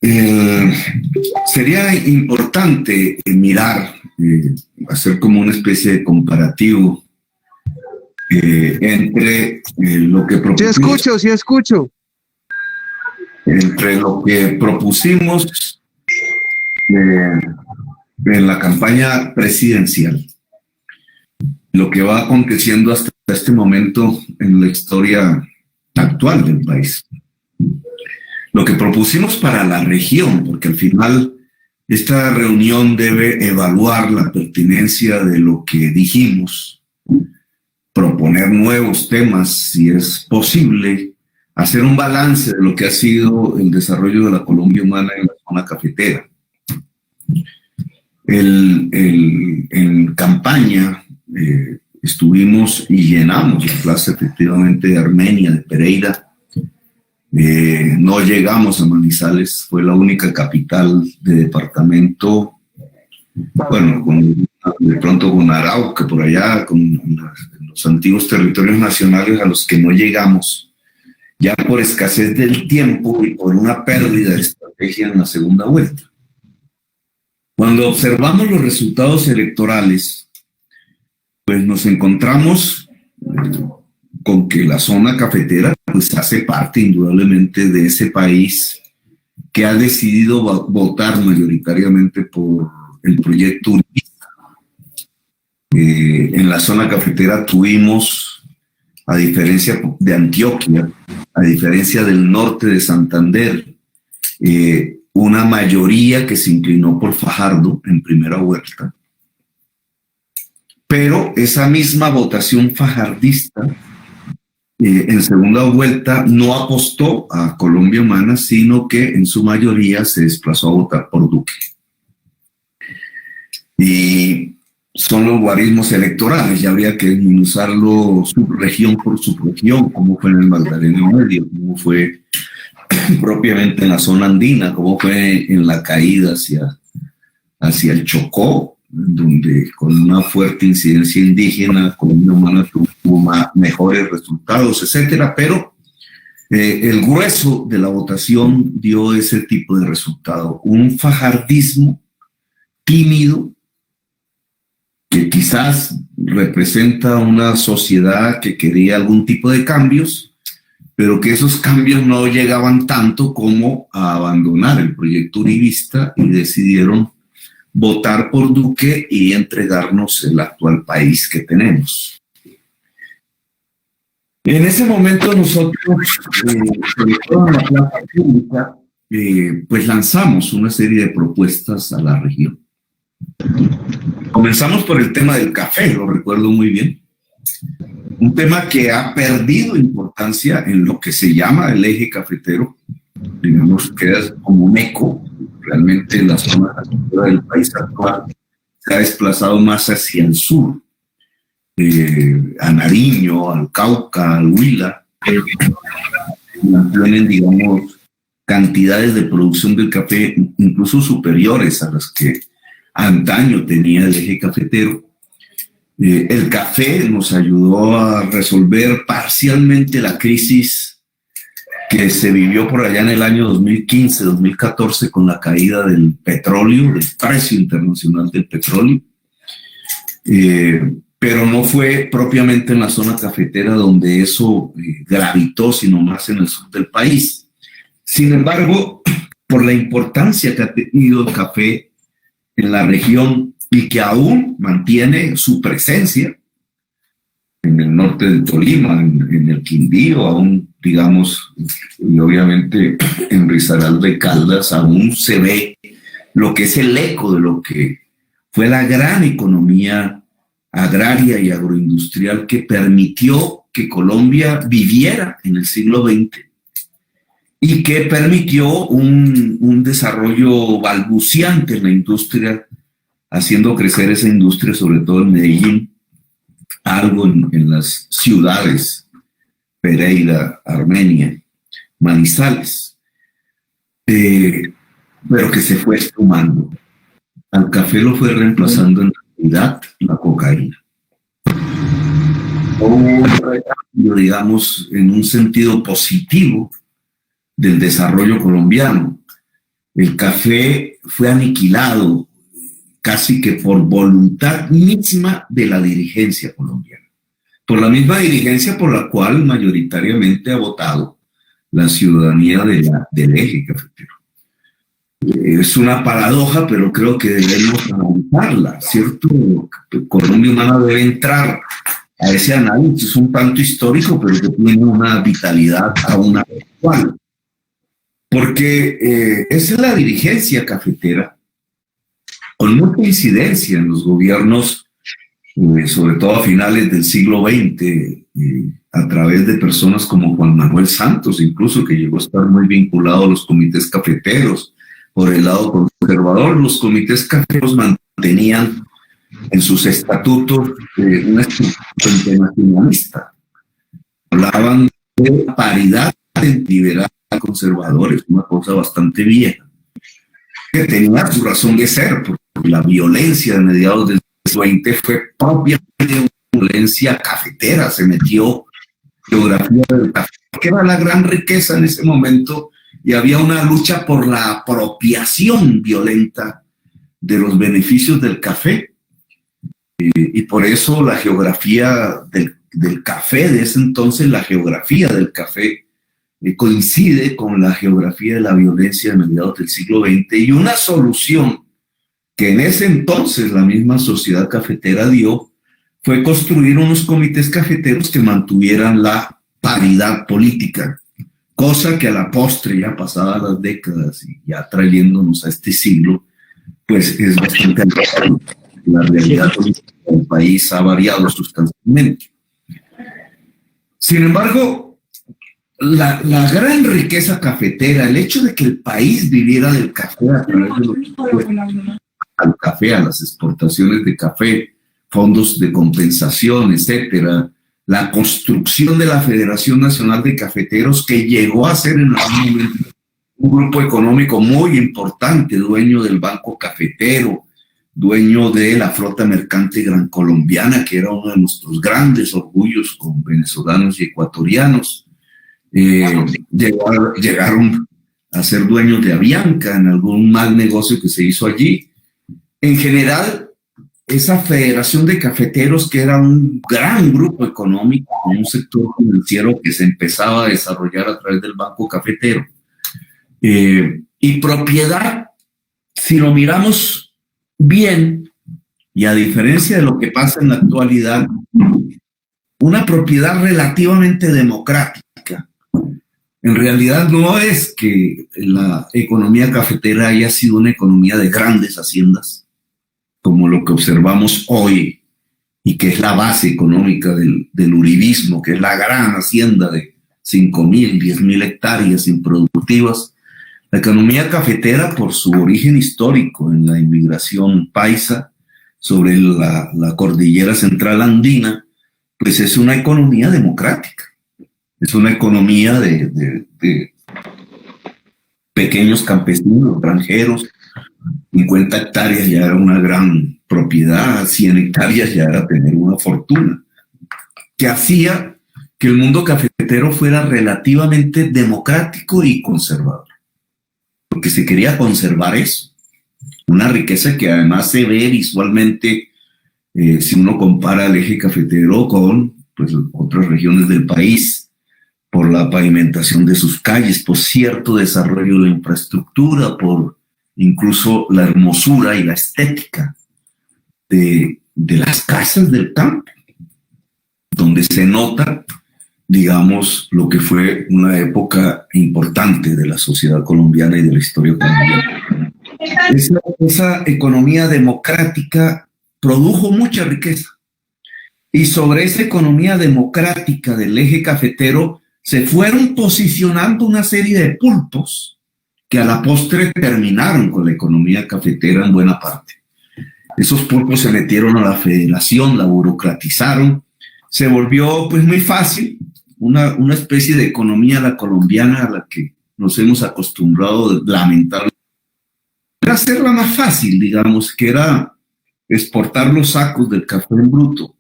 Eh, Sería importante mirar, hacer como una especie de comparativo entre lo que propusimos, Sí escucho. entre lo que propusimos en la campaña presidencial, lo que va aconteciendo hasta este momento en la historia actual del país. Lo que propusimos para la región, porque al final esta reunión debe evaluar la pertinencia de lo que dijimos, proponer nuevos temas si es posible, hacer un balance de lo que ha sido el desarrollo de la Colombia humana en la zona cafetera. En campaña estuvimos y llenamos la plaza efectivamente de Armenia, de Pereira. No llegamos a Manizales, fue la única capital de departamento, bueno, de pronto con Arauca, por allá, con los antiguos territorios nacionales a los que no llegamos, ya por escasez del tiempo y por una pérdida de estrategia en la segunda vuelta. Cuando observamos los resultados electorales, pues nos encontramos con que la zona cafetera pues hace parte indudablemente de ese país que ha decidido votar mayoritariamente por el proyecto uribista. En la zona cafetera tuvimos, a diferencia de Antioquia, a diferencia del norte de Santander, una mayoría que se inclinó por Fajardo en primera vuelta. Pero esa misma votación fajardista en segunda vuelta no apostó a Colombia Humana, sino que en su mayoría se desplazó a votar por Duque. Y son los guarismos electorales, ya habría que desmenuzarlo subregión por subregión, cómo fue en el Magdalena Medio, cómo fue propiamente en la zona andina, cómo fue en la caída hacia el Chocó, donde con una fuerte incidencia indígena, Colombia Humana tuvo mejores resultados, etcétera, pero el grueso de la votación dio ese tipo de resultado, un fajardismo tímido que quizás representa una sociedad que quería algún tipo de cambios, pero que esos cambios no llegaban tanto como a abandonar el proyecto uribista y decidieron votar por Duque y entregarnos el actual país que tenemos. En ese momento nosotros, sobre todo en la plaza pública, pues lanzamos una serie de propuestas a la región. Comenzamos por el tema del café, lo recuerdo muy bien. Un tema que ha perdido importancia en lo que se llama el eje cafetero, digamos que es como un eco. Realmente la zona del país actual se ha desplazado más hacia el sur, a Nariño, al Cauca, al Huila, tienen, digamos, cantidades de producción del café incluso superiores a las que antaño tenía el eje cafetero. El café nos ayudó a resolver parcialmente la crisis que se vivió por allá en el año 2015-2014 con la caída del petróleo, del precio internacional del petróleo. Pero no fue propiamente en la zona cafetera donde eso gravitó, sino más en el sur del país. Sin embargo, por la importancia que ha tenido el café en la región y que aún mantiene su presencia en el norte del Tolima, en el Quindío, aún, digamos, y obviamente en Risaralda y Caldas aún se ve lo que es el eco de lo que fue la gran economía agraria y agroindustrial que permitió que Colombia viviera en el siglo XX y que permitió un desarrollo balbuciante en la industria, haciendo crecer esa industria, sobre todo en Medellín, algo en las ciudades, Pereira, Armenia, Manizales, pero que se fue esfumando. Al café lo fue reemplazando en realidad la cocaína. Un recambio, digamos, en un sentido positivo del desarrollo colombiano. el café fue aniquilado casi que por voluntad misma de la dirigencia colombiana, por la misma dirigencia por la cual mayoritariamente ha votado la ciudadanía del eje cafetero. Es una paradoja, pero creo que debemos analizarla, ¿cierto? Colombia Humana debe entrar a ese análisis un tanto histórico, pero que tiene una vitalidad aún actual. Porque esa es la dirigencia cafetera, con mucha incidencia en los gobiernos, sobre todo a finales del siglo XX, a través de personas como Juan Manuel Santos, incluso, que llegó a estar muy vinculado a los comités cafeteros. Por el lado conservador, los comités cafeteros mantenían en sus estatutos una estructura internacionalista. Hablaban de paridad entre liberales y conservadores, una cosa bastante vieja, que tenía su razón de ser, porque la violencia de mediados del siglo XX fue propiamente una violencia cafetera. Se metió geografía del café, que era la gran riqueza en ese momento, y había una lucha por la apropiación violenta de los beneficios del café. Y por eso la geografía del café de ese entonces, la geografía del café, coincide con la geografía de la violencia de mediados del siglo XX, y una solución que en ese entonces la misma sociedad cafetera dio fue construir unos comités cafeteros que mantuvieran la paridad política, cosa que a la postre, ya pasadas las décadas y ya trayéndonos a este siglo, pues es bastante alejado. La realidad política del país ha variado sustancialmente. Sin embargo, la gran riqueza cafetera, el hecho de que el país viviera del café a través de al café, a las exportaciones de café, fondos de compensación, etcétera, la construcción de la Federación Nacional de Cafeteros, que llegó a ser en algún momento un grupo económico muy importante, dueño del Banco Cafetero, dueño de la flota mercante gran colombiana, que era uno de nuestros grandes orgullos con venezolanos y ecuatorianos. Llegaron a ser dueños de Avianca en algún mal negocio que se hizo allí. En general, esa Federación de Cafeteros, que era un gran grupo económico, con un sector financiero que se empezaba a desarrollar a través del Banco Cafetero, y propiedad, si lo miramos bien, y a diferencia de lo que pasa en la actualidad, una propiedad relativamente democrática. En realidad no es que la economía cafetera haya sido una economía de grandes haciendas, como lo que observamos hoy, y que es la base económica del uribismo, que es la gran hacienda de 5.000, 10.000 hectáreas improductivas. La economía cafetera, por su origen histórico en la inmigración paisa sobre la cordillera central andina, pues es una economía democrática. Es una economía de pequeños campesinos, granjeros. 50 hectáreas ya era una gran propiedad, 100 hectáreas ya era tener una fortuna, que hacía que el mundo cafetero fuera relativamente democrático y conservador, porque se quería conservar eso, una riqueza que además se ve visualmente, si uno compara el eje cafetero con pues, otras regiones del país, por la pavimentación de sus calles, por cierto desarrollo de infraestructura, por incluso la hermosura y la estética de las casas del campo, donde se nota, digamos, lo que fue una época importante de la sociedad colombiana y de la historia colombiana. Esa economía democrática produjo mucha riqueza, y sobre esa economía democrática del eje cafetero se fueron posicionando una serie de pulpos que a la postre terminaron con la economía cafetera en buena parte. Esos pulpos se metieron a la federación, la burocratizaron, se volvió pues muy fácil, una especie de economía a la colombiana a la que nos hemos acostumbrado lamentablemente. Era hacerla más fácil, digamos, que era exportar los sacos del café en bruto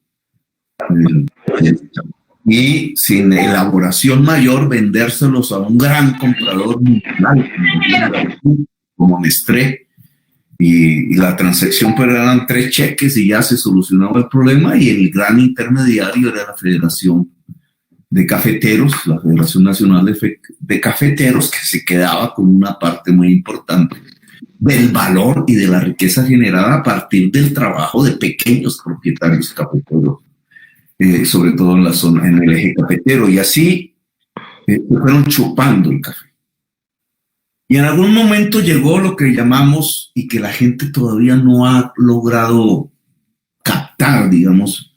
y sin elaboración mayor vendérselos a un gran comprador mundial como Nestlé, y la transacción pues eran 3 cheques y ya se solucionaba el problema, y el gran intermediario era la Federación de Cafeteros, la Federación Nacional de Cafeteros, que se quedaba con una parte muy importante del valor y de la riqueza generada a partir del trabajo de pequeños propietarios cafeteros, sobre todo en la zona, en el eje cafetero, y así fueron chupando el café. Y en algún momento llegó lo que llamamos, y que la gente todavía no ha logrado captar, digamos,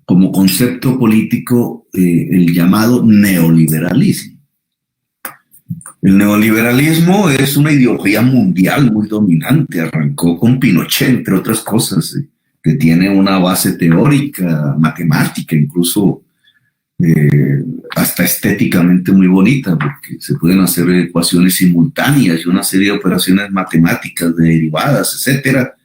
como concepto político, el llamado neoliberalismo. El neoliberalismo es una ideología mundial muy dominante, arrancó con Pinochet, entre otras cosas, que tiene una base teórica, matemática, incluso hasta estéticamente muy bonita, porque se pueden hacer ecuaciones simultáneas y una serie de operaciones matemáticas, de derivadas, etcétera,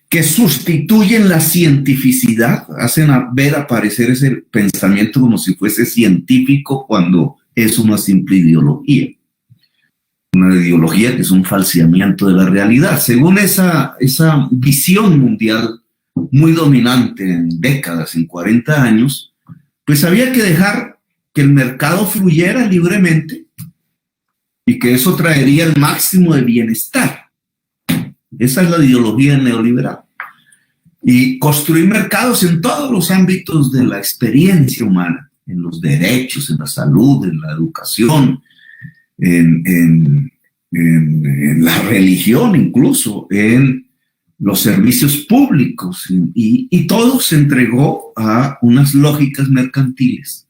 que sustituyen la cientificidad, hacen ver aparecer ese pensamiento como si fuese científico cuando es una simple ideología. Una ideología que es un falseamiento de la realidad. Según esa visión mundial muy dominante en décadas, en 40 años, pues había que dejar que el mercado fluyera libremente y que eso traería el máximo de bienestar. Esa es la ideología neoliberal. Y construir mercados en todos los ámbitos de la experiencia humana, en los derechos, en la salud, en la educación, en la religión incluso, en los servicios públicos, y todo se entregó a unas lógicas mercantiles,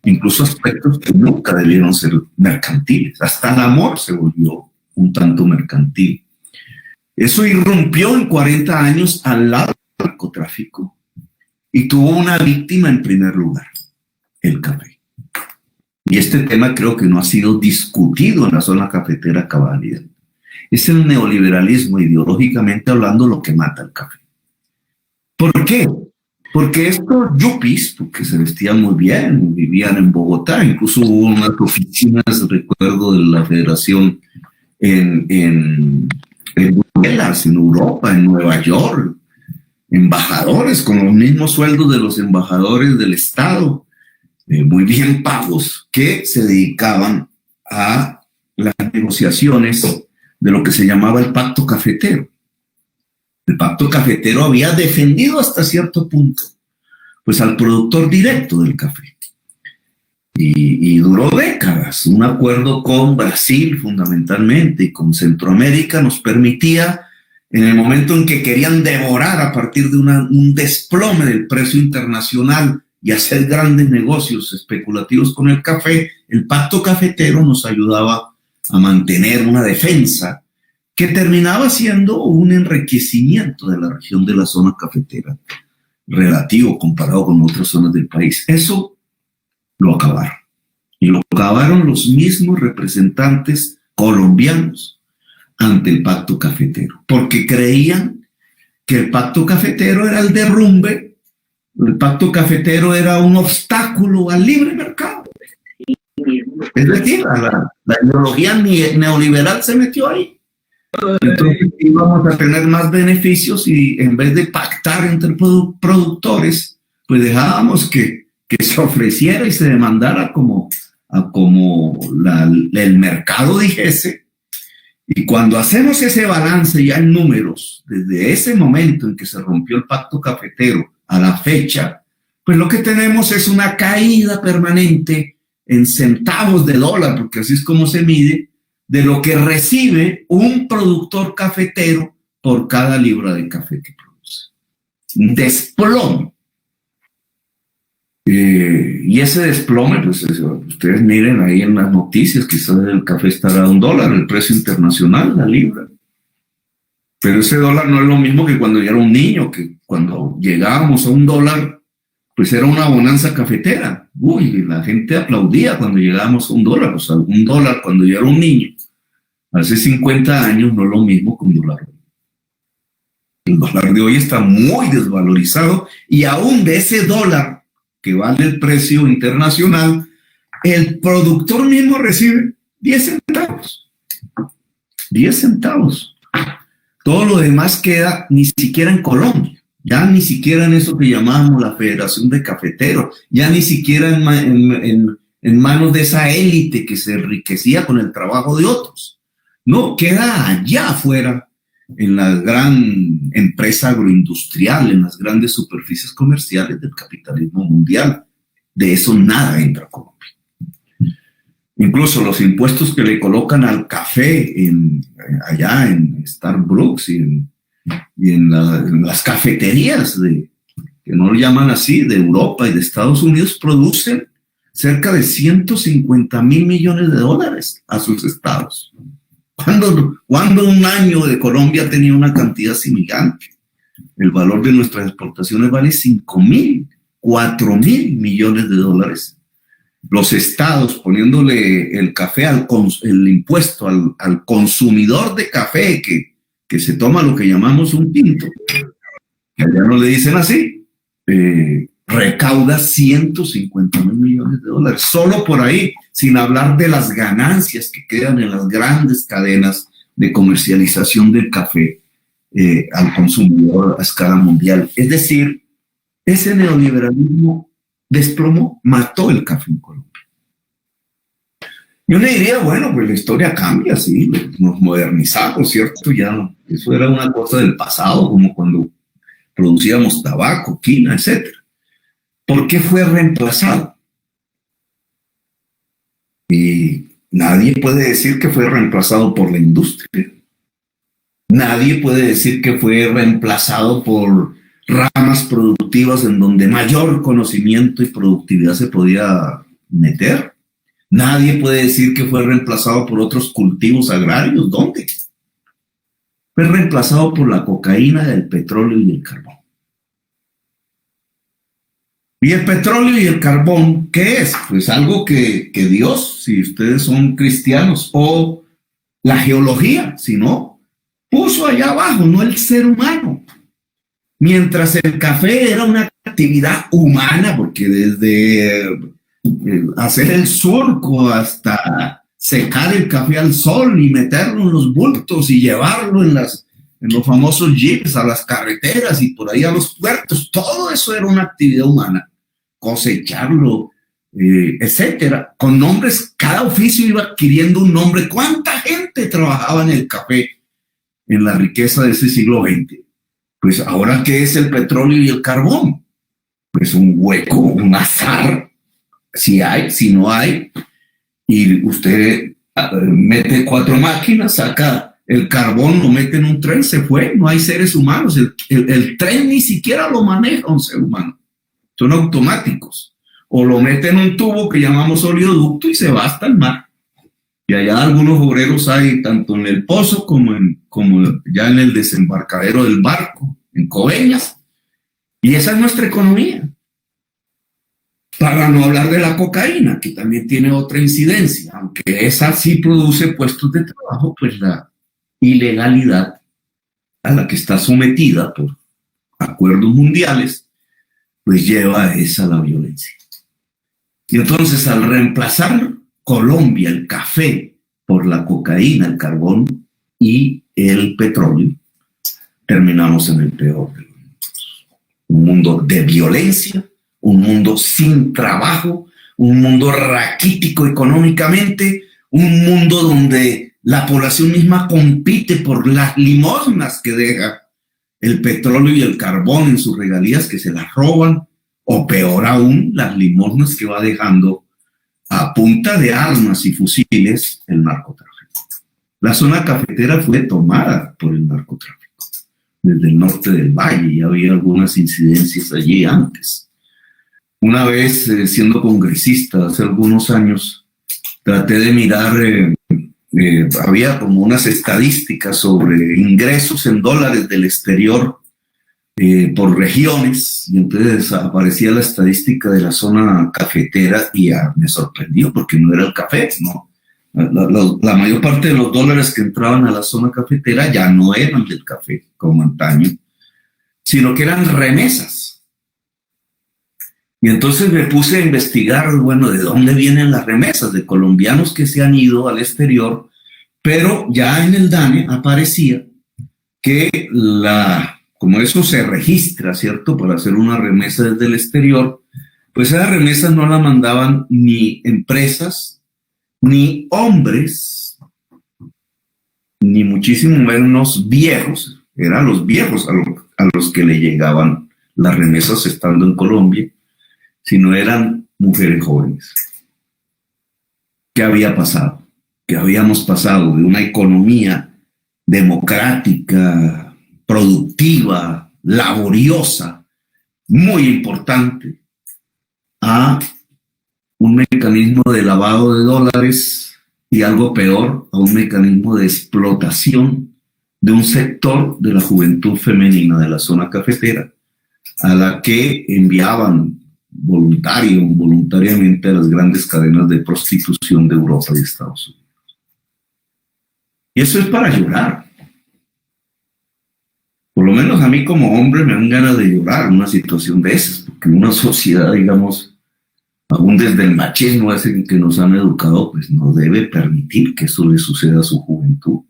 incluso aspectos que nunca debieron ser mercantiles. Hasta el amor se volvió un tanto mercantil. Eso irrumpió en 40 años al lado del narcotráfico y tuvo una víctima en primer lugar: el café. Y este tema creo que no ha sido discutido en la zona cafetera a cabalidad. Es el neoliberalismo, ideológicamente hablando, lo que mata el café. ¿Por qué? Porque estos yuppies, porque se vestían muy bien, vivían en Bogotá, incluso hubo unas oficinas, recuerdo, de la Federación en Bruselas, en Europa, en Nueva York, embajadores con los mismos sueldos de los embajadores del Estado, muy bien pagos, que se dedicaban a las negociaciones de lo que se llamaba el pacto cafetero. El pacto cafetero había defendido hasta cierto punto pues al productor directo del café, y duró décadas. Un acuerdo con Brasil fundamentalmente y con Centroamérica nos permitía, en el momento en que querían devorar a partir de un desplome del precio internacional y hacer grandes negocios especulativos con el café, el pacto cafetero nos ayudaba a mantener una defensa que terminaba siendo un enriquecimiento de la región de la zona cafetera, relativo comparado con otras zonas del país. Eso lo acabaron. Y lo acabaron los mismos representantes colombianos ante el pacto cafetero, porque creían que el pacto cafetero era el derrumbe, el pacto cafetero era un obstáculo al libre mercado. Es decir, la ideología neoliberal se metió ahí. Entonces íbamos a tener más beneficios, y en vez de pactar entre productores, pues dejábamos que se ofreciera y se demandara como el mercado dijese. Y cuando hacemos ese balance ya en números, desde ese momento en que se rompió el pacto cafetero a la fecha, pues lo que tenemos es una caída permanente en centavos de dólar, porque así es como se mide, de lo que recibe un productor cafetero por cada libra de café que produce. Un desplome. Y ese desplome, pues ustedes miren ahí en las noticias, quizás el café estará a $1, el precio internacional, la libra. Pero ese dólar no es lo mismo que cuando yo era un niño, que cuando llegábamos a $1, pues era una bonanza cafetera. Uy, la gente aplaudía cuando llegábamos a $1. O sea, $1 cuando yo era un niño, hace 50 años, no es lo mismo que $1. El dólar de hoy está muy desvalorizado, y aún de ese dólar que vale el precio internacional, el productor mismo recibe 10 centavos. 10 centavos. Todo lo demás queda ni siquiera en Colombia, ya ni siquiera en eso que llamamos la Federación de Cafeteros, ya ni siquiera en manos de esa élite que se enriquecía con el trabajo de otros. No, queda allá afuera, en la gran empresa agroindustrial, en las grandes superficies comerciales del capitalismo mundial. De eso nada entra a Colombia. Incluso los impuestos que le colocan al café allá en Starbucks y en las cafeterías, que no lo llaman así, de Europa y de Estados Unidos, producen cerca de 150 mil millones de dólares a sus estados. ¿Cuándo un año de Colombia tenía una cantidad semejante? El valor de nuestras exportaciones vale 5.000, 4.000 millones de dólares. Los estados poniéndole el café, el impuesto al consumidor de café que se toma lo que llamamos un tinto, que allá no le dicen así, recauda 150 mil millones de dólares, solo por ahí, sin hablar de las ganancias que quedan en las grandes cadenas de comercialización del café al consumidor a escala mundial. Es decir, ese neoliberalismo desplomó, mató el café en Colombia. Yo le diría, bueno, pues la historia cambia, sí, nos modernizamos, ¿cierto? Ya eso era una cosa del pasado, como cuando producíamos tabaco, quina, etc. ¿Por qué fue reemplazado? Y nadie puede decir que fue reemplazado por la industria. Nadie puede decir que fue reemplazado por ramas productivas en donde mayor conocimiento y productividad se podía meter. Nadie puede decir que fue reemplazado por otros cultivos agrarios. ¿Dónde? Fue reemplazado por la cocaína, el petróleo y el carbón. ¿Y el petróleo y el carbón qué es? Pues algo que Dios, si ustedes son cristianos, o la geología, si no, puso allá abajo, no el ser humano. Mientras el café era una actividad humana, porque desde hacer el surco hasta secar el café al sol y meterlo en los bultos y llevarlo en los famosos jeeps a las carreteras y por ahí a los puertos, todo eso era una actividad humana. Cosecharlo, etcétera, con nombres, cada oficio iba adquiriendo un nombre. ¿Cuánta gente trabajaba en el café en la riqueza de ese siglo XX? Pues ahora, ¿qué es el petróleo y el carbón? Pues un hueco, un azar, si hay, si no hay, y usted mete 4 máquinas, saca el carbón, lo mete en un tren, se fue, no hay seres humanos, el tren ni siquiera lo maneja un ser humano, son automáticos, o lo mete en un tubo que llamamos oleoducto y se va hasta el mar. Y allá algunos obreros hay tanto en el pozo como ya en el desembarcadero del barco, en Coveñas. Y esa es nuestra economía. Para no hablar de la cocaína, que también tiene otra incidencia, aunque esa sí produce puestos de trabajo, pues la ilegalidad a la que está sometida por acuerdos mundiales, pues lleva a esa la violencia. Y entonces, al reemplazar Colombia, el café, por la cocaína, el carbón y el petróleo, terminamos en el peor de los mundos. Un mundo de violencia, un mundo sin trabajo, un mundo raquítico económicamente, un mundo donde la población misma compite por las limosnas que deja el petróleo y el carbón en sus regalías, que se las roban, o peor aún, las limosnas que va dejando a punta de armas y fusiles el narcotráfico. La zona cafetera fue tomada por el narcotráfico desde el norte del valle, ya había algunas incidencias allí antes. Una vez, siendo congresista hace algunos años, traté de mirar, había como unas estadísticas sobre ingresos en dólares del exterior por regiones, y entonces aparecía la estadística de la zona cafetera y me sorprendió porque no era el café, ¿no? La mayor parte de los dólares que entraban a la zona cafetera ya no eran del café, como antaño, sino que eran remesas. Y entonces me puse a investigar, bueno, ¿de dónde vienen las remesas? De colombianos que se han ido al exterior, Pero ya en el DANE aparecía que como eso se registra, ¿cierto? Para hacer una remesa desde el exterior, pues esas remesas no la mandaban ni empresas, ni hombres, ni muchísimo menos viejos. Eran los viejos a los que le llegaban las remesas estando en Colombia, sino eran mujeres jóvenes. ¿Qué había pasado? Que habíamos pasado de una economía democrática, productiva, laboriosa, muy importante, a un mecanismo de lavado de dólares y algo peor, a un mecanismo de explotación de un sector de la juventud femenina de la zona cafetera, a la que enviaban voluntariamente a las grandes cadenas de prostitución de Europa y Estados Unidos. Y eso es para llorar. Por lo menos a mí como hombre me dan ganas de llorar en una situación de esas, porque una sociedad, digamos, aún desde el machismo ese en que nos han educado, pues no debe permitir que eso le suceda a su juventud.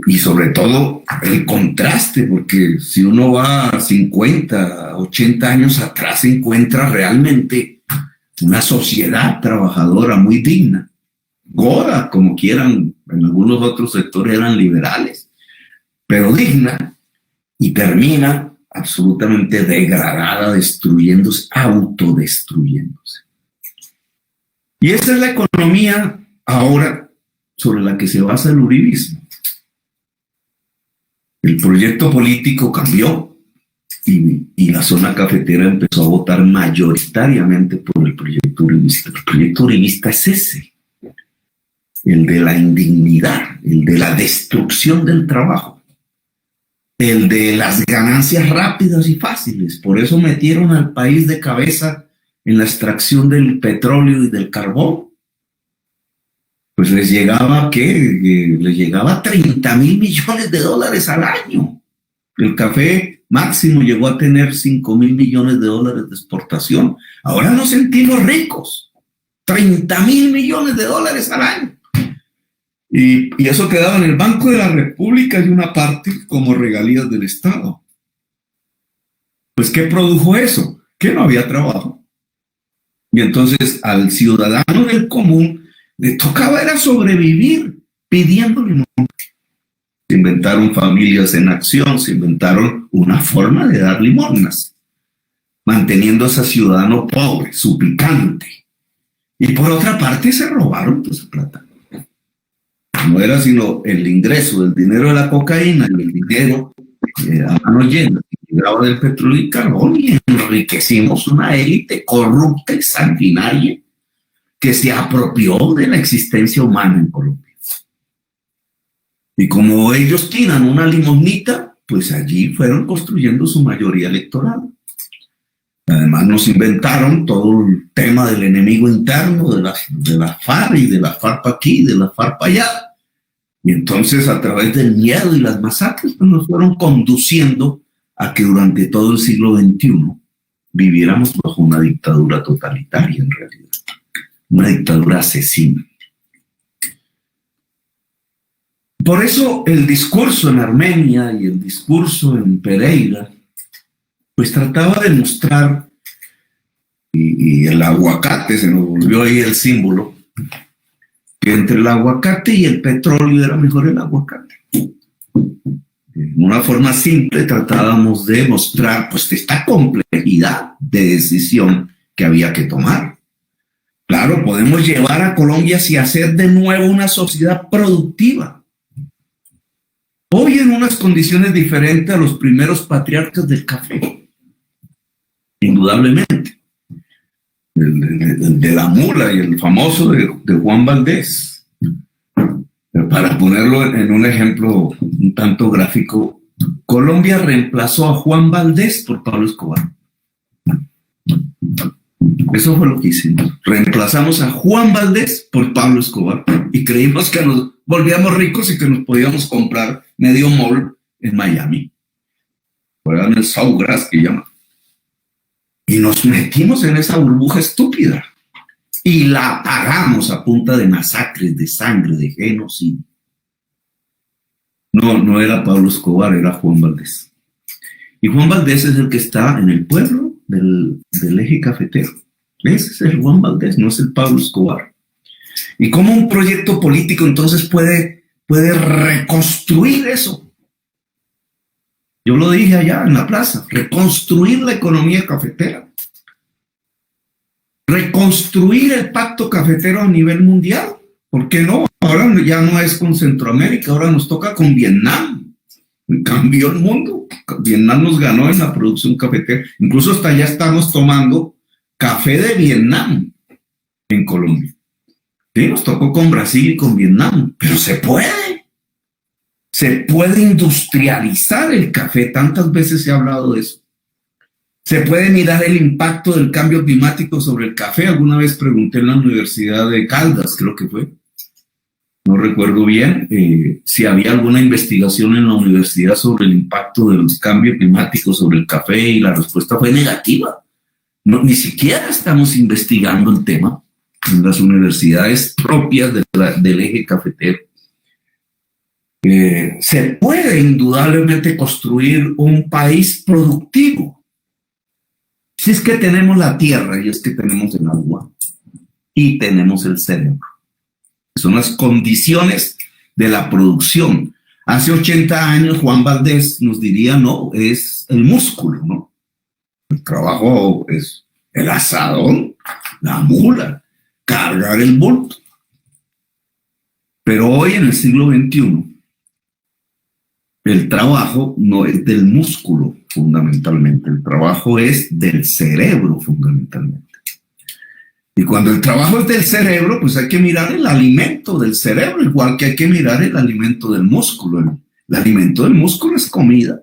Y sobre todo el contraste, porque si uno va 50, 80 años atrás, se encuentra realmente una sociedad trabajadora muy digna, goda, como quieran, en algunos otros sectores eran liberales, pero digna, y termina absolutamente degradada, destruyéndose, autodestruyéndose. Y esa es la economía ahora sobre la que se basa el uribismo. El proyecto político cambió y la zona cafetera empezó a votar mayoritariamente por el proyecto uribista. El proyecto uribista es ese, el de la indignidad, el de la destrucción del trabajo, el de las ganancias rápidas y fáciles. Por eso metieron al país de cabeza en la extracción del petróleo y del carbón. Pues les llegaba, les llegaba 30.000 millones de dólares al año. El café máximo llegó a tener 5.000 millones de dólares de exportación. Ahora nos sentimos ricos. 30.000 millones de dólares al año. Y eso quedaba en el Banco de la República y una parte como regalías del Estado. Pues, ¿qué produjo eso? Que no había trabajo. Y entonces al ciudadano del común le tocaba era sobrevivir pidiendo limón. Se inventaron familias en acción, se inventaron una forma de dar limosnas, manteniendo a ese ciudadano pobre, suplicante. Y por otra parte se robaron toda esa plata. No era sino el ingreso del dinero de la cocaína y el dinero a mano llena que llegaba del petróleo y carbón, y enriquecimos una élite corrupta y sanguinaria que se apropió de la existencia humana en Colombia. Y como ellos tiran una limosnita, pues allí fueron construyendo su mayoría electoral. Además nos inventaron todo el tema del enemigo interno de la FARC y de la FARC aquí, de la FARC allá. Y entonces a través del miedo y las masacres pues nos fueron conduciendo a que durante todo el siglo XXI viviéramos bajo una dictadura totalitaria en realidad. Una dictadura asesina. Por eso el discurso en Armenia y el discurso en Pereira, pues trataba de mostrar, y el aguacate, se nos volvió ahí el símbolo, que entre el aguacate y el petróleo era mejor el aguacate. En una forma simple tratábamos de mostrar pues esta complejidad de decisión que había que tomar. Claro, podemos llevar a Colombia hacia hacer de nuevo una sociedad productiva. Hoy en unas condiciones diferentes a los primeros patriarcas del café. Indudablemente. El de la mula y el famoso de Juan Valdés. Para ponerlo en un ejemplo un tanto gráfico, Colombia reemplazó a Juan Valdés por Pablo Escobar. Eso fue lo que hicimos. Reemplazamos a Juan Valdés por Pablo Escobar y creímos que nos volvíamos ricos y que nos podíamos comprar medio mall en Miami. Era el Sawgrass que llaman. Y nos metimos en esa burbuja estúpida. y la pagamos a punta de masacres, de sangre, de genocidio. No era Pablo Escobar, era Juan Valdez. Y Juan Valdez es el que está en el pueblo del eje cafetero. Ese es el Juan Valdez, no es el Pablo Escobar. Y cómo un proyecto político entonces puede reconstruir eso. Yo lo dije allá en la plaza, reconstruir la economía cafetera. Reconstruir el pacto cafetero a nivel mundial. ¿Por qué no? Ahora ya no es con Centroamérica, ahora nos toca con Vietnam. Cambió el mundo. Vietnam nos ganó en la producción cafetera. Incluso hasta ya estamos tomando café de Vietnam en Colombia. Sí, nos tocó con Brasil y con Vietnam, pero se puede. Se puede industrializar el café. Tantas veces se ha hablado de eso. Se puede mirar el impacto del cambio climático sobre el café. Alguna vez pregunté en la Universidad de Caldas, creo que fue. No recuerdo bien si había alguna investigación en la universidad sobre el impacto del cambio climático sobre el café y la respuesta fue negativa. No, ni siquiera estamos investigando el tema en las universidades propias del eje cafetero. Se puede indudablemente construir un país productivo. Si es que tenemos la tierra y es que tenemos el agua y tenemos el cerebro. Son las condiciones de la producción. Hace 80 años Juan Valdez nos diría, no, es el músculo, ¿no? El trabajo es el asadón, la mula, cargar el bulto. Pero hoy en el siglo XXI, el trabajo no es del músculo fundamentalmente, el trabajo es del cerebro fundamentalmente. Y cuando el trabajo es del cerebro, pues hay que mirar el alimento del cerebro, igual que hay que mirar el alimento del músculo. El alimento del músculo es comida.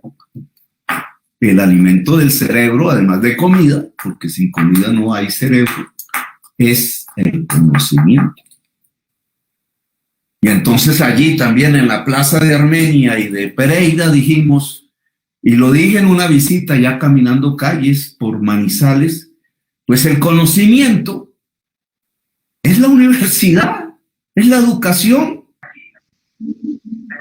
El alimento del cerebro, además de comida, porque sin comida no hay cerebro, es el conocimiento. Y entonces allí también en la plaza de Armenia y de Pereira dijimos, y lo dije en una visita ya caminando calles por Manizales, pues el conocimiento es la universidad, es la educación.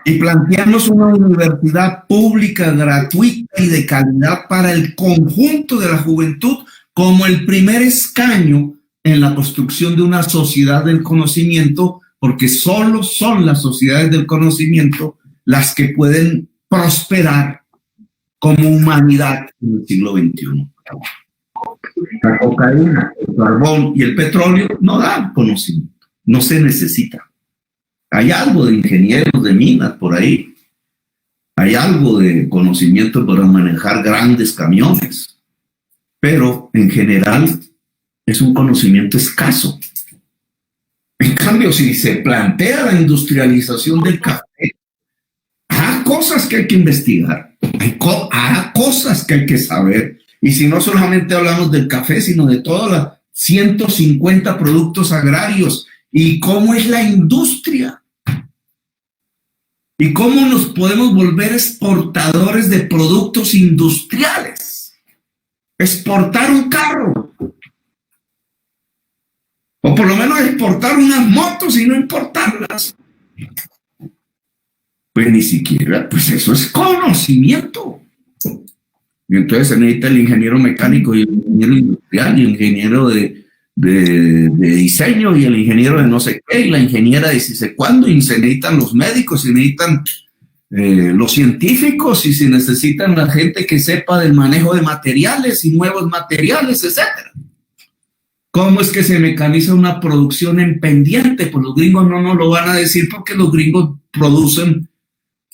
Y planteamos una universidad pública, gratuita y de calidad para el conjunto de la juventud como el primer escaño en la construcción de una sociedad del conocimiento, porque solo son las sociedades del conocimiento las que pueden prosperar como humanidad en el siglo XXI. La cocaína, el carbón y el petróleo no dan conocimiento, no se necesita. Hay algo de ingenieros de minas por ahí, hay algo de conocimiento para manejar grandes camiones, pero en general es un conocimiento escaso. En cambio, si se plantea la industrialización del café, hay cosas que hay que investigar, hay cosas que hay que saber. Y si no solamente hablamos del café, sino de todos los 150 productos agrarios y cómo es la industria y cómo nos podemos volver exportadores de productos industriales. Exportar un carro o por lo menos exportar unas motos y no importarlas. Pues ni siquiera, pues eso es conocimiento. Y entonces se necesita el ingeniero mecánico y el ingeniero industrial y el ingeniero de diseño y el ingeniero de no sé qué y la ingeniera de si sé cuándo, y se necesitan los médicos, se necesitan los científicos y se necesitan la gente que sepa del manejo de materiales y nuevos materiales, etc. ¿Cómo es que se mecaniza una producción en pendiente? Pues los gringos no nos lo van a decir porque los gringos producen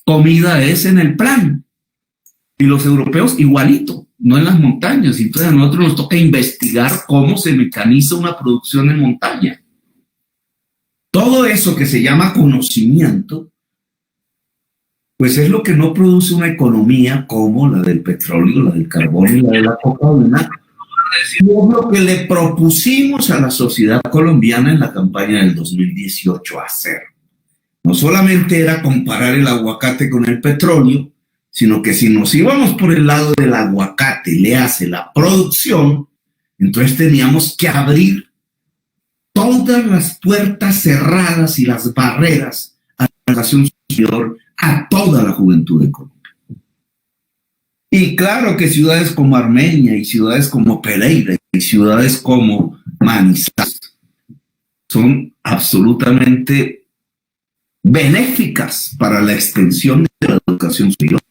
comida en el plan. Y los europeos igualito, no en las montañas. Entonces a nosotros nos toca investigar cómo se mecaniza una producción en montaña. Todo eso que se llama conocimiento, pues es lo que no produce una economía como la del petróleo, la del carbón y la de la cocaína. Y es lo que le propusimos a la sociedad colombiana en la campaña del 2018 hacer. No solamente era comparar el aguacate con el petróleo, sino que si nos íbamos por el lado del aguacate, le hace la producción, entonces teníamos que abrir todas las puertas cerradas y las barreras a la educación superior a toda la juventud de Colombia. Y claro que ciudades como Armenia y ciudades como Pereira y ciudades como Manizales son absolutamente benéficas para la extensión de la educación superior.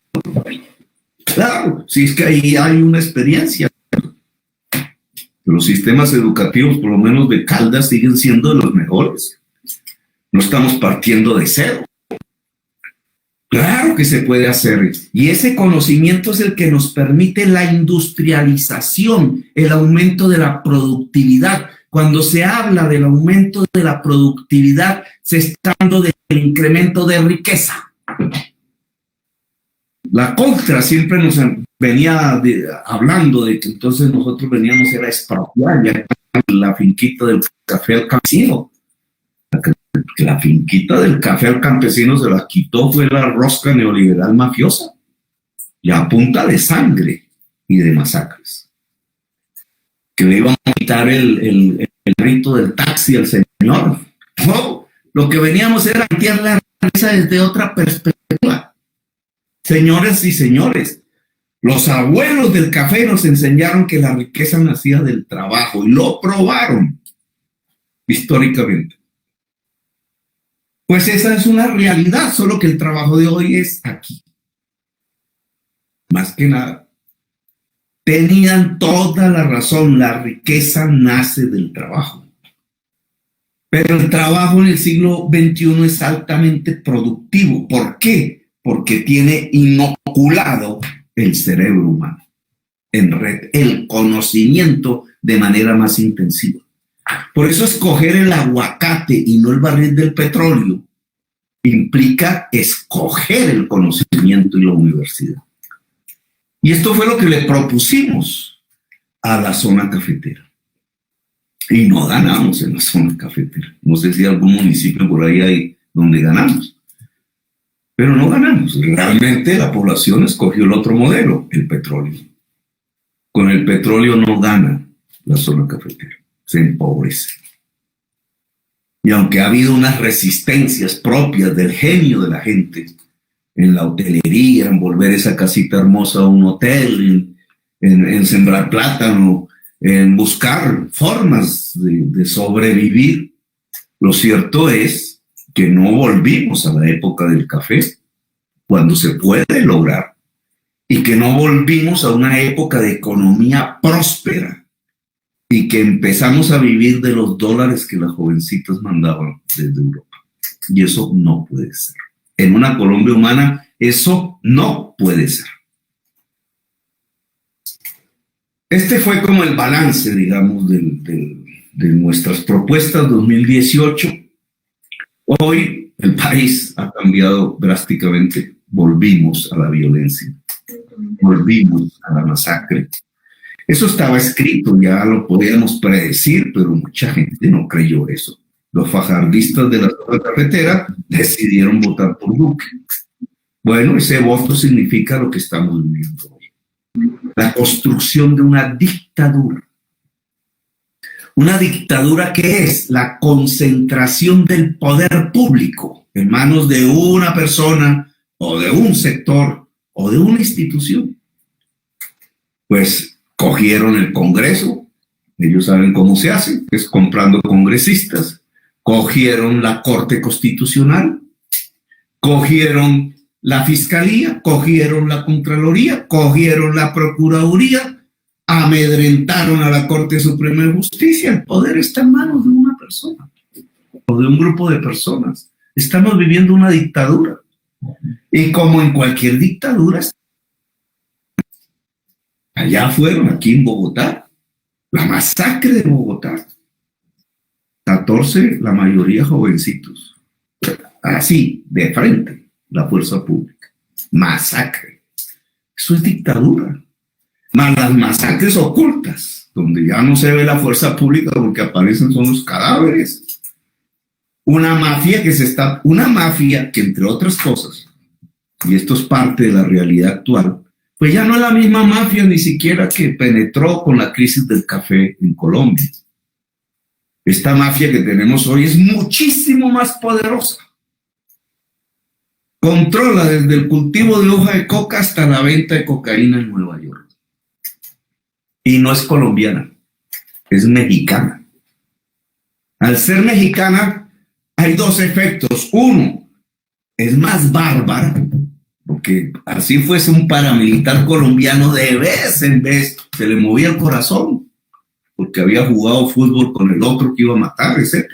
Claro, si es que ahí hay una experiencia. Los sistemas educativos, por lo menos de Caldas, siguen siendo de los mejores. No estamos partiendo de cero. Claro que se puede hacer. Y ese conocimiento es el que nos permite la industrialización, el aumento de la productividad. Cuando se habla del aumento de la productividad, se está hablando del incremento de riqueza. La contra siempre nos venía hablando de que entonces nosotros veníamos a expropiar ya la finquita del café al campesino. La finquita del café al campesino se la quitó fue la rosca neoliberal mafiosa, y a punta de sangre y de masacres. Que le iban a quitar el rito del taxi al señor. No, lo que veníamos era plantear la riqueza desde otra perspectiva. Señores y señores, los abuelos del café nos enseñaron que la riqueza nacía del trabajo y lo probaron históricamente. Pues esa es una realidad, solo que el trabajo de hoy es aquí. Más que nada, tenían toda la razón, la riqueza nace del trabajo. Pero el trabajo en el siglo XXI es altamente productivo. ¿Por qué? Porque tiene inoculado el cerebro humano en red, el conocimiento de manera más intensiva. Por eso escoger el aguacate y no el barril del petróleo implica escoger el conocimiento y la universidad. Y esto fue lo que le propusimos a la zona cafetera. Y no ganamos en la zona cafetera. No sé si algún municipio por ahí hay donde ganamos. Pero no ganamos. Realmente la población escogió el otro modelo, el petróleo. Con el petróleo no gana la zona cafetera. Se empobrece. Y aunque ha habido unas resistencias propias del genio de la gente en la hotelería, en volver esa casita hermosa a un hotel, en sembrar plátano, en buscar formas de sobrevivir, lo cierto es que no volvimos a la época del café, cuando se puede lograr, y que no volvimos a una época de economía próspera, y que empezamos a vivir de los dólares que las jovencitas mandaban desde Europa. Y eso no puede ser. En una Colombia humana, eso no puede ser. Este fue como el balance, digamos, de nuestras propuestas 2018. Hoy el país ha cambiado drásticamente. Volvimos a la violencia. Volvimos a la masacre. Eso estaba escrito, ya lo podíamos predecir, pero mucha gente no creyó eso. Los fajardistas de la zona cafetera decidieron votar por Duque. Bueno, ese voto significa lo que estamos viviendo hoy. La construcción de una dictadura. Una dictadura que es la concentración del poder público en manos de una persona o de un sector o de una institución. Pues cogieron el Congreso, ellos saben cómo se hace, es comprando congresistas, cogieron la Corte Constitucional, cogieron la Fiscalía, cogieron la Contraloría, cogieron la Procuraduría, amedrentaron a la Corte Suprema de Justicia. El poder está en manos de una persona o de un grupo de personas. Estamos viviendo una dictadura. Y como en cualquier dictadura, allá fueron, aquí en Bogotá, la masacre de Bogotá. 14, la mayoría jovencitos. Así, de frente, la fuerza pública. Masacre. Eso es dictadura. Más las masacres ocultas, donde ya no se ve la fuerza pública porque aparecen son los cadáveres. Una mafia que entre otras cosas, y esto es parte de la realidad actual, pues ya no es la misma mafia ni siquiera que penetró con la crisis del café en Colombia. Esta mafia que tenemos hoy es muchísimo más poderosa. Controla desde el cultivo de hoja de coca hasta la venta de cocaína en Nueva York. Y no es colombiana, es mexicana. Al ser mexicana, hay dos efectos. Uno, es más bárbara, porque así fuese un paramilitar colombiano, de vez en vez se le movía el corazón, porque había jugado fútbol con el otro que iba a matar, etc.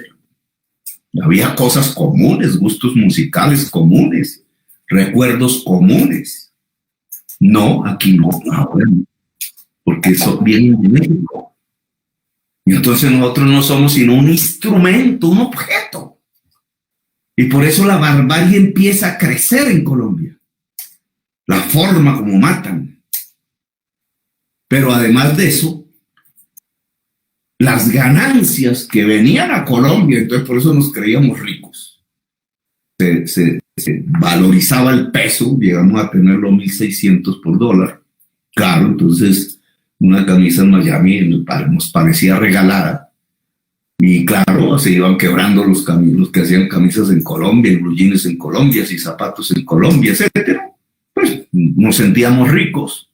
Había cosas comunes, gustos musicales comunes, recuerdos comunes. No, aquí no, porque eso viene de México. Y entonces nosotros no somos sino un instrumento, un objeto. Y por eso la barbarie empieza a crecer en Colombia. La forma como matan. Pero además de eso, las ganancias que venían a Colombia, entonces por eso nos creíamos ricos. Se valorizaba el peso, llegamos a tenerlo 1.600 por dólar. Claro, entonces una camisa en Miami nos parecía regalada. Y claro, se iban quebrando los que hacían camisas en Colombia, blue jeans en Colombia, y zapatos en Colombia, etcétera. Pues nos sentíamos ricos.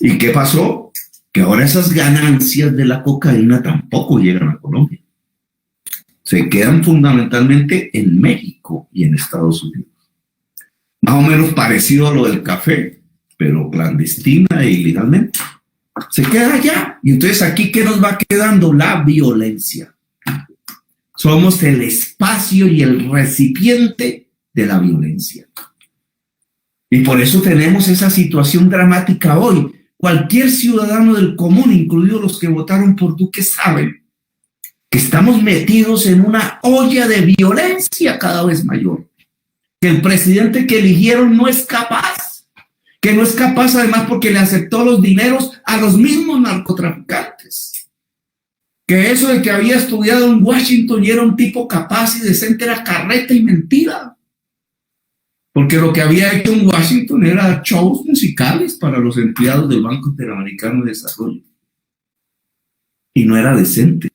¿Y qué pasó? Que ahora esas ganancias de la cocaína tampoco llegan a Colombia. Se quedan fundamentalmente en México y en Estados Unidos. Más o menos parecido a lo del café, pero clandestina e ilegalmente. Se queda allá. Y entonces aquí, ¿qué nos va quedando? La violencia. Somos el espacio y el recipiente de la violencia. Y por eso tenemos esa situación dramática hoy. Cualquier ciudadano del común, incluidos los que votaron por Duque, saben que estamos metidos en una olla de violencia cada vez mayor. Que el presidente que eligieron no es capaz. Que no es capaz además porque le aceptó los dineros a los mismos narcotraficantes. Que eso de que había estudiado en Washington y era un tipo capaz y decente era carreta y mentira. Porque lo que había hecho en Washington era shows musicales para los empleados del Banco Interamericano de Desarrollo. Y no era decente.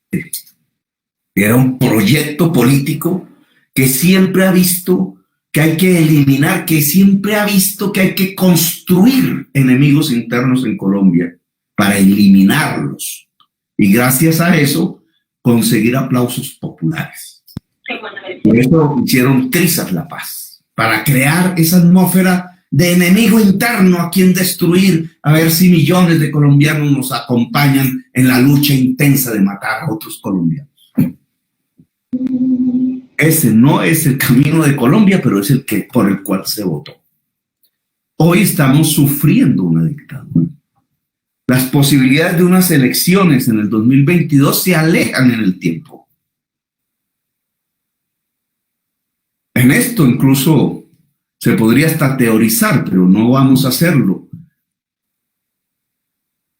Era un proyecto político que siempre ha visto que hay que eliminar, que siempre ha visto que hay que construir enemigos internos en Colombia para eliminarlos. Y gracias a eso, conseguir aplausos populares. Por eso hicieron Trizas la Paz, para crear esa atmósfera de enemigo interno a quien destruir, a ver si millones de colombianos nos acompañan en la lucha intensa de matar a otros colombianos. Ese no es el camino de Colombia, pero es el que, por el cual se votó. Hoy estamos sufriendo una dictadura. Las posibilidades de unas elecciones en el 2022 se alejan en el tiempo. En esto incluso se podría hasta teorizar, pero no vamos a hacerlo.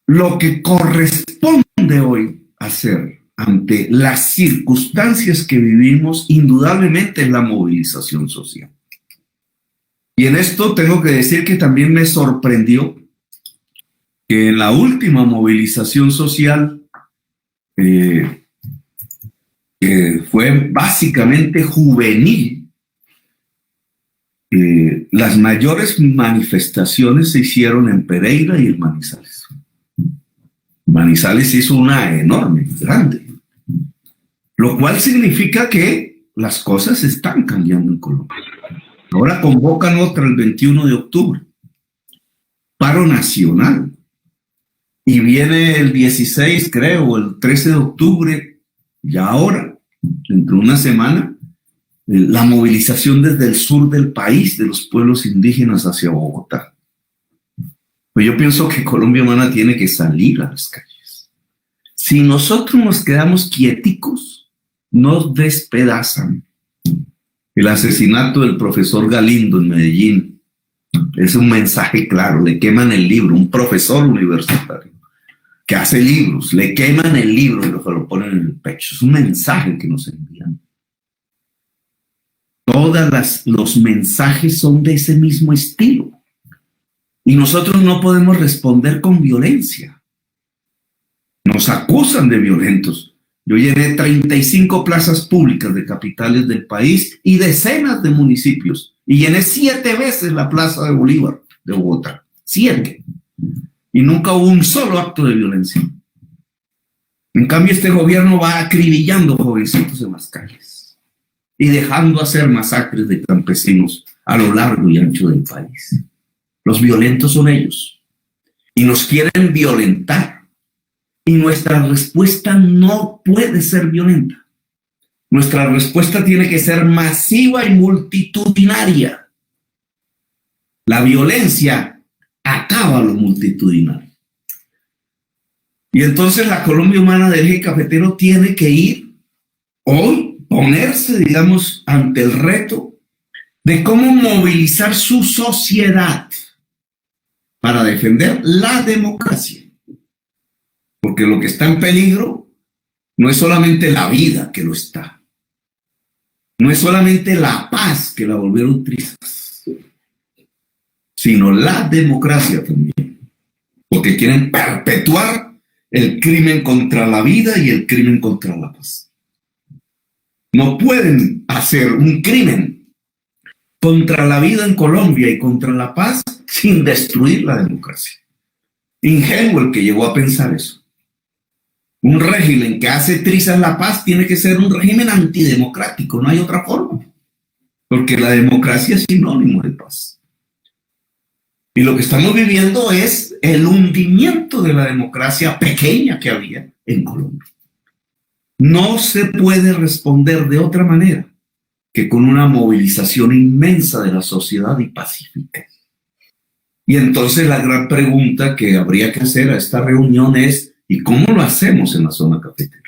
Lo que corresponde hoy hacer ante las circunstancias que vivimos, indudablemente es la movilización social. Y en esto tengo que decir que también me sorprendió que en la última movilización social, que fue básicamente juvenil, las mayores manifestaciones se hicieron en Pereira y en Manizales. Manizales hizo una enorme, grande, lo cual significa que las cosas están cambiando en Colombia. Ahora convocan otra el 21 de octubre, paro nacional, y viene el 16, creo, o el 13 de octubre, ya ahora, dentro de una semana, la movilización desde el sur del país, de los pueblos indígenas hacia Bogotá. Pues yo pienso que Colombia, hermana, tiene que salir a las calles. Si nosotros nos quedamos quieticos, nos despedazan. El asesinato del profesor Galindo en Medellín es un mensaje claro. Le queman el libro, un profesor universitario que hace libros, le queman el libro y lo ponen en el pecho. Es un mensaje que nos envían. Todos los mensajes son de ese mismo estilo. Y nosotros no podemos responder con violencia. Nos acusan de violentos, Yo llené 35 plazas públicas de capitales del país y decenas de municipios. Y llené 7 veces la Plaza de Bolívar de Bogotá. 7. Y nunca hubo un solo acto de violencia. En cambio, este gobierno va acribillando jovencitos en las calles y dejando hacer masacres de campesinos a lo largo y ancho del país. Los violentos son ellos y nos quieren violentar. Y nuestra respuesta no puede ser violenta. Nuestra respuesta tiene que ser masiva y multitudinaria. La violencia acaba lo multitudinario. Y entonces la Colombia Humana del Eje Cafetero tiene que ir hoy, ponerse, digamos, ante el reto de cómo movilizar su sociedad para defender la democracia. Porque lo que está en peligro no es solamente la vida que lo está, no es solamente la paz que la volvieron trizas, sino la democracia también, porque quieren perpetuar el crimen contra la vida y el crimen contra la paz. No pueden hacer un crimen contra la vida en Colombia y contra la paz sin destruir la democracia. Ingenuo el que llegó a pensar eso. Un régimen que hace trizas la paz tiene que ser un régimen antidemocrático, no hay otra forma, porque la democracia es sinónimo de paz. Y lo que estamos viviendo es el hundimiento de la democracia pequeña que había en Colombia. No se puede responder de otra manera que con una movilización inmensa de la sociedad y pacífica. Y entonces la gran pregunta que habría que hacer a esta reunión es: ¿y cómo lo hacemos en la zona cafetera?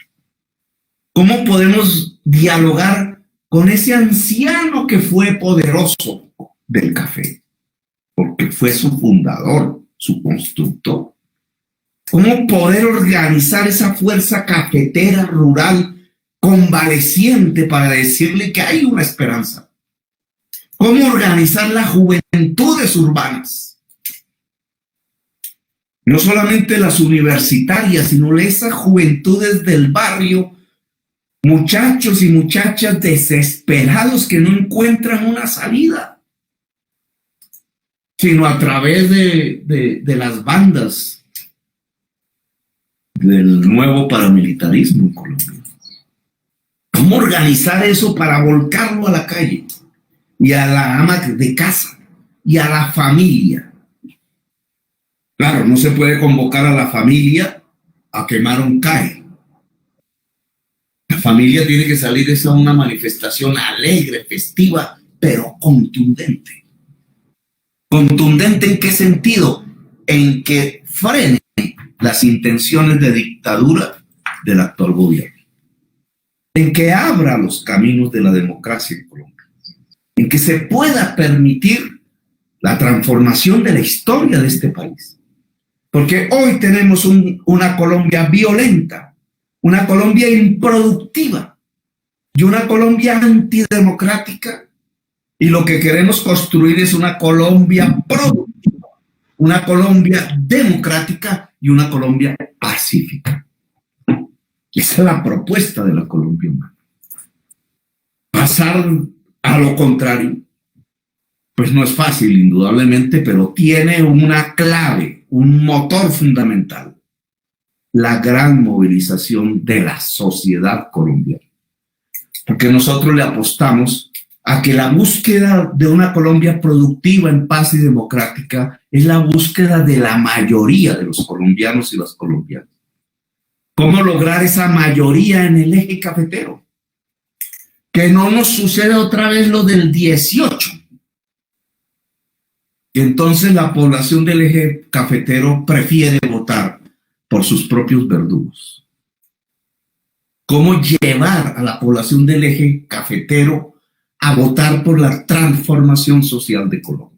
¿Cómo podemos dialogar con ese anciano que fue poderoso del café? Porque fue su fundador, su constructor. ¿Cómo poder organizar esa fuerza cafetera rural convaleciente para decirle que hay una esperanza? ¿Cómo organizar las juventudes urbanas? No solamente las universitarias, sino esas juventudes del barrio, muchachos y muchachas desesperados que no encuentran una salida, sino a través de las bandas del nuevo paramilitarismo en Colombia. ¿Cómo organizar eso para volcarlo a la calle y a la ama de casa y a la familia? Claro, no se puede convocar a la familia a quemar un CAE. La familia tiene que salir a una manifestación alegre, festiva, pero contundente. ¿Contundente en qué sentido? En que frene las intenciones de dictadura del actual gobierno. En que abra los caminos de la democracia en Colombia. En que se pueda permitir la transformación de la historia de este país. Porque hoy tenemos una Colombia violenta, una Colombia improductiva y una Colombia antidemocrática. Y lo que queremos construir es una Colombia productiva, una Colombia democrática y una Colombia pacífica. Y esa es la propuesta de la Colombia Humana. Pasar a lo contrario, pues no es fácil, indudablemente, pero tiene una clave, un motor fundamental: la gran movilización de la sociedad colombiana. Porque nosotros le apostamos a que la búsqueda de una Colombia productiva, en paz y democrática es la búsqueda de la mayoría de los colombianos y las colombianas. ¿Cómo lograr esa mayoría en el eje cafetero? Que no nos suceda otra vez lo del 18. Y entonces la población del eje cafetero prefiere votar por sus propios verdugos. ¿Cómo llevar a la población del eje cafetero a votar por la transformación social de Colombia?